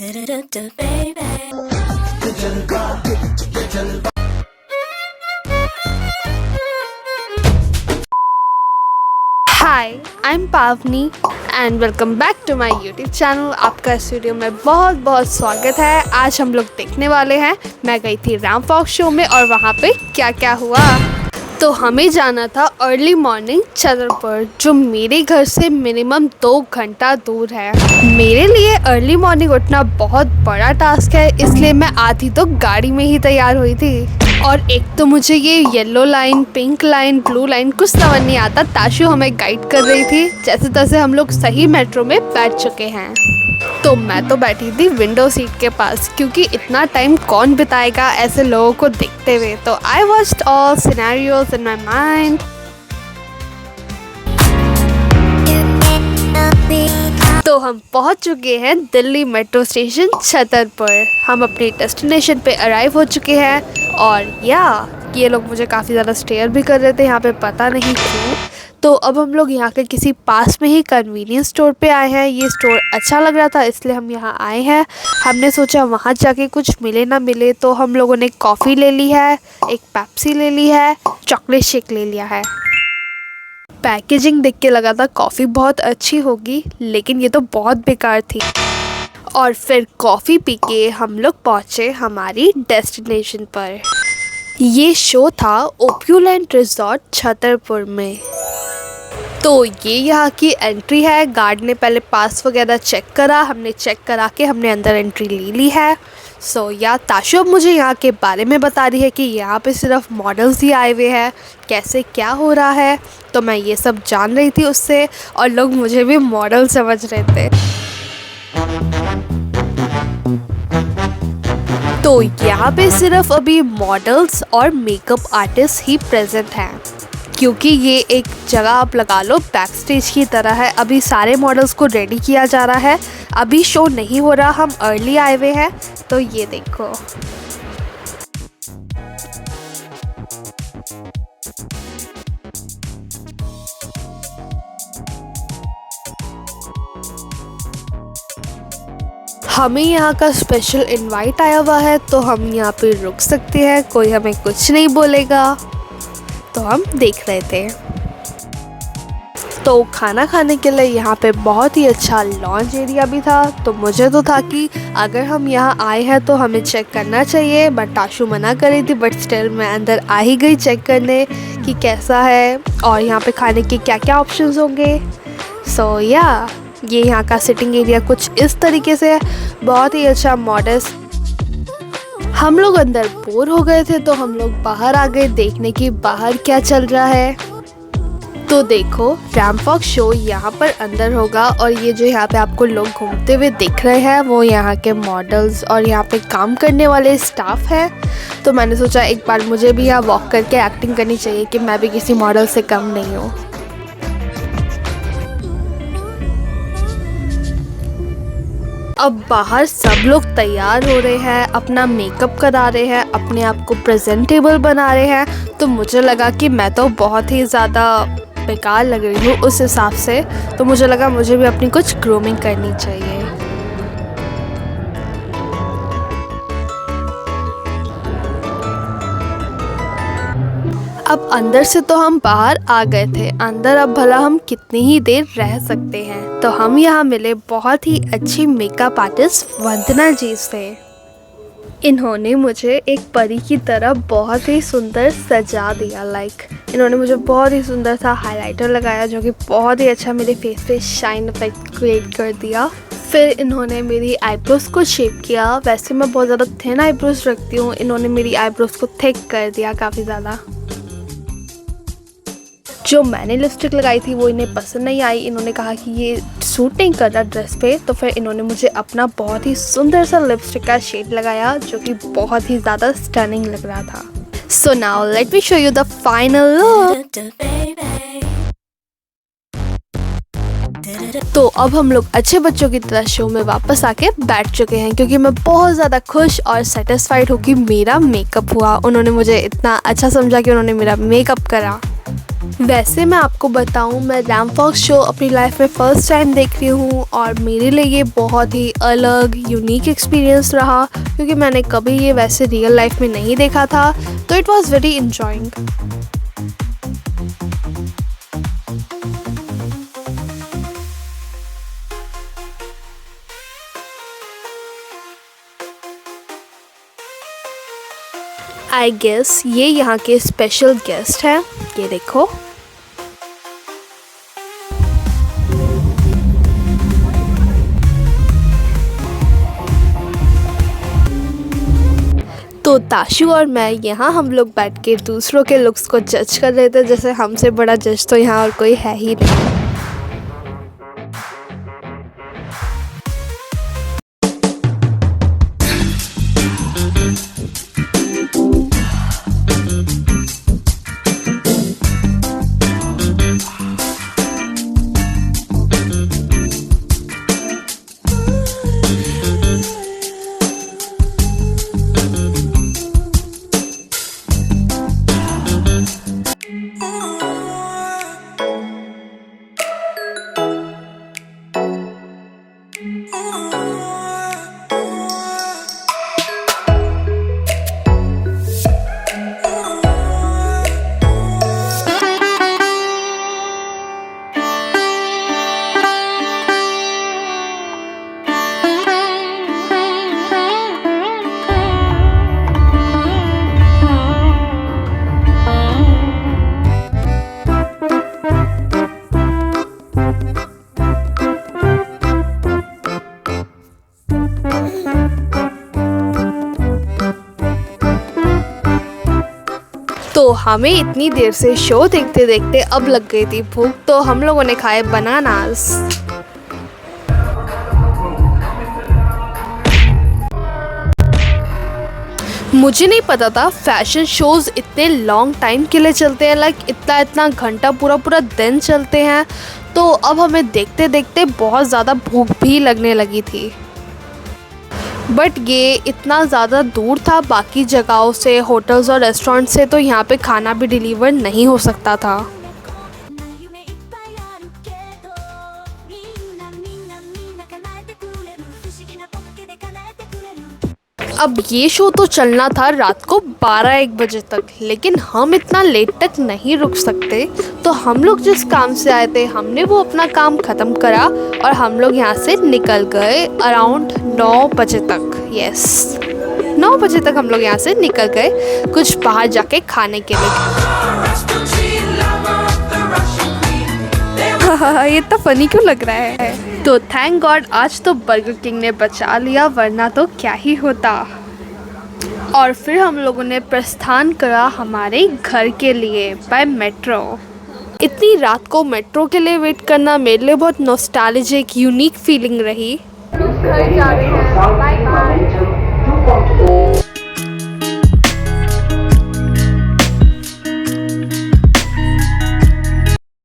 Hi, I am Pavani and welcome back to my YouTube channel. आपका इस video में बहुत बहुत स्वागत है। आज हम लोग देखने वाले हैं, मैं गई थी रैम वॉक शो में और वहाँ पे क्या क्या हुआ। तो हमें जाना था अर्ली मॉर्निंग छतरपुर, जो मेरे घर से मिनिमम 2 घंटा दूर है। मेरे लिए अर्ली मॉर्निंग उठना बहुत बड़ा टास्क है, इसलिए मैं आधी तो गाड़ी में ही तैयार हुई थी। और एक तो मुझे ये yellow line, pink line, blue line कुछ समझ नहीं आता। ताशु हमें गाइड कर रही थी। जैसे तैसे हम लोग सही मेट्रो में बैठ चुके हैं। तो मैं तो बैठी थी विंडो सीट के पास, क्योंकि इतना टाइम कौन बिताएगा ऐसे लोगों को देखते हुए। तो I watched all scenarios in my mind. तो हम पहुंच चुके हैं दिल्ली मेट्रो स्टेशन छतरपुर। हम अपने डेस्टिनेशन पे अराइव हो चुके हैं। और ये लोग मुझे काफ़ी ज़्यादा स्टेयर भी कर रहे थे यहाँ पे, पता नहीं क्यों। तो अब हम लोग यहाँ के किसी पास में ही कन्वीनियंस स्टोर पे आए हैं। ये स्टोर अच्छा लग रहा था, इसलिए हम यहाँ आए हैं। हमने सोचा वहाँ जाके कुछ मिले ना मिले, तो हम लोगों ने कॉफ़ी ले ली है, एक पेप्सी ले ली है, चॉकलेट शेक ले लिया है। पैकेजिंग देख के लगा था कॉफ़ी बहुत अच्छी होगी, लेकिन ये तो बहुत बेकार थी। और फिर कॉफ़ी पी के हम लोग पहुँचे हमारी डेस्टिनेशन पर। ये शो था ओप्यूलेंट रिजॉर्ट छतरपुर में। तो ये यहाँ की एंट्री है। गार्ड ने पहले पास वगैरह चेक करा, हमने चेक करा के हमने अंदर एंट्री ले ली है। ताशु अब मुझे यहाँ के बारे में बता रही है कि यहाँ पे सिर्फ मॉडल्स ही आए हुए हैं, कैसे क्या हो रहा है। तो मैं ये सब जान रही थी उससे, और लोग मुझे भी मॉडल समझ रहे थे। तो यहाँ पे सिर्फ अभी मॉडल्स और मेकअप आर्टिस्ट ही प्रेजेंट हैं, क्योंकि ये एक जगह आप लगा लो बैक स्टेज की तरह है। अभी सारे मॉडल्स को रेडी किया जा रहा है, अभी शो नहीं हो रहा, हम अर्ली आए हुए हैं। तो ये देखो, हमें यहाँ का स्पेशल इनवाइट आया हुआ है, तो हम यहाँ पे रुक सकते हैं, कोई हमें कुछ नहीं बोलेगा। तो हम देख रहे थे। तो खाना खाने के लिए यहाँ पे बहुत ही अच्छा लॉन्च एरिया भी था। तो मुझे तो था कि अगर हम यहाँ आए हैं तो हमें चेक करना चाहिए, बट ताशु मना कर रही थी। बट स्टिल मैं अंदर आ ही गई चेक करने कि कैसा है और यहाँ पे खाने के क्या क्या ऑप्शंस होंगे। ये यहाँ का सिटिंग एरिया कुछ इस तरीके से है, बहुत ही अच्छा मॉडेस्ट। हम लोग अंदर बोर हो गए थे, तो हम लोग बाहर आ गए देखने की बाहर क्या चल रहा है। तो देखो, रैम वॉक शो यहाँ पर अंदर होगा, और ये जो यहाँ पे आपको लोग घूमते हुए दिख रहे हैं वो यहाँ के मॉडल्स और यहाँ पे काम करने वाले स्टाफ है। तो मैंने सोचा एक बार मुझे भी यहाँ वॉक करके एक्टिंग करनी चाहिए कि मैं भी किसी मॉडल से कम नहीं हूँ। अब बाहर सब लोग तैयार हो रहे हैं, अपना मेकअप करा रहे हैं, अपने आप को प्रेजेंटेबल बना रहे हैं। तो मुझे लगा कि मैं तो बहुत ही ज़्यादा बेकार लग रही हूँ उस हिसाब से। तो मुझे लगा मुझे भी अपनी कुछ ग्रूमिंग करनी चाहिए। अब अंदर से तो हम बाहर आ गए थे, अंदर अब भला हम कितनी ही देर रह सकते हैं। तो हम यहाँ मिले बहुत ही अच्छी मेकअप आर्टिस्ट वंदना जी से। इन्होंने मुझे एक परी की तरह बहुत ही सुंदर सजा दिया। इन्होंने मुझे बहुत ही सुंदर सा हाइलाइटर लगाया, जो कि बहुत ही अच्छा मेरे फेस पे शाइन इफेक्ट क्रिएट कर दिया। फिर इन्होंने मेरी आईब्रोज को शेप किया। वैसे मैं बहुत ज़्यादा थिन आईब्रोज रखती हूँ, इन्होंने मेरी आईब्रोज को थिक कर दिया काफ़ी ज़्यादा। जो मैंने लिपस्टिक लगाई थी वो इन्हें पसंद नहीं आई। इन्होंने कहा कि ये सूट नहीं कर रहा ड्रेस पे। तो फिर इन्होंने मुझे अपना बहुत ही सुंदर सा लिपस्टिक का शेड लगाया, जो कि बहुत ही ज़्यादा स्टनिंग लग रहा था। So now let me show you the final look. तो अब हम लोग अच्छे बच्चों की तरह शो में वापस आके बैठ चुके हैं, क्योंकि मैं बहुत ज़्यादा खुश और सेटिस्फाइड हूँ कि मेरा मेकअप हुआ। उन्होंने मुझे इतना अच्छा समझा कि उन्होंने मेरा मेकअप करा। वैसे मैं आपको बताऊं, मैं रैम वॉक शो अपनी लाइफ में फ़र्स्ट टाइम देख रही हूँ और मेरे लिए ये बहुत ही अलग यूनिक एक्सपीरियंस रहा क्योंकि मैंने कभी ये वैसे रियल लाइफ में नहीं देखा था, तो it was very enjoying. I guess ये यहाँ के स्पेशल गेस्ट हैं, ये देखो। तो ताशु और मैं यहाँ हम लोग बैठ के दूसरों के लुक्स को जज कर रहे थे, जैसे हमसे बड़ा जज तो यहाँ और कोई है ही नहीं। तो हमें इतनी देर से शो देखते देखते अब लग गई थी भूख, तो हम लोगों ने खाए बनानास। मुझे नहीं पता था फैशन शोज़ इतने लॉन्ग टाइम के लिए चलते हैं, लाइक इतना घंटा पूरा दिन चलते हैं। तो अब हमें देखते देखते बहुत ज़्यादा भूख भी लगने लगी थी, बट ये इतना ज़्यादा दूर था बाकी जगहों से, होटल्स और रेस्टोरेंट से, तो यहाँ पे खाना भी डिलीवर नहीं हो सकता था। अब ये शो तो चलना था रात को 12-1 बजे तक, लेकिन हम इतना लेट तक नहीं रुक सकते, तो हम लोग जिस काम से आए थे हमने वो अपना काम ख़त्म करा और हम लोग यहाँ से निकल गए अराउंड 9 बजे तक। यस, 9 बजे तक हम लोग यहाँ से निकल गए कुछ बाहर जाके खाने के लिए। ये इतना फनी क्यों लग रहा है? तो थैंक गॉड आज तो बर्गर किंग ने बचा लिया, वरना तो क्या ही होता। और फिर हम लोगों ने प्रस्थान करा हमारे घर के लिए बाय मेट्रो। इतनी रात को मेट्रो के लिए वेट करना मेरे लिए बहुत नॉस्टैल्जिक यूनिक फीलिंग रही। घर जा रहे हैं, बाय बाय।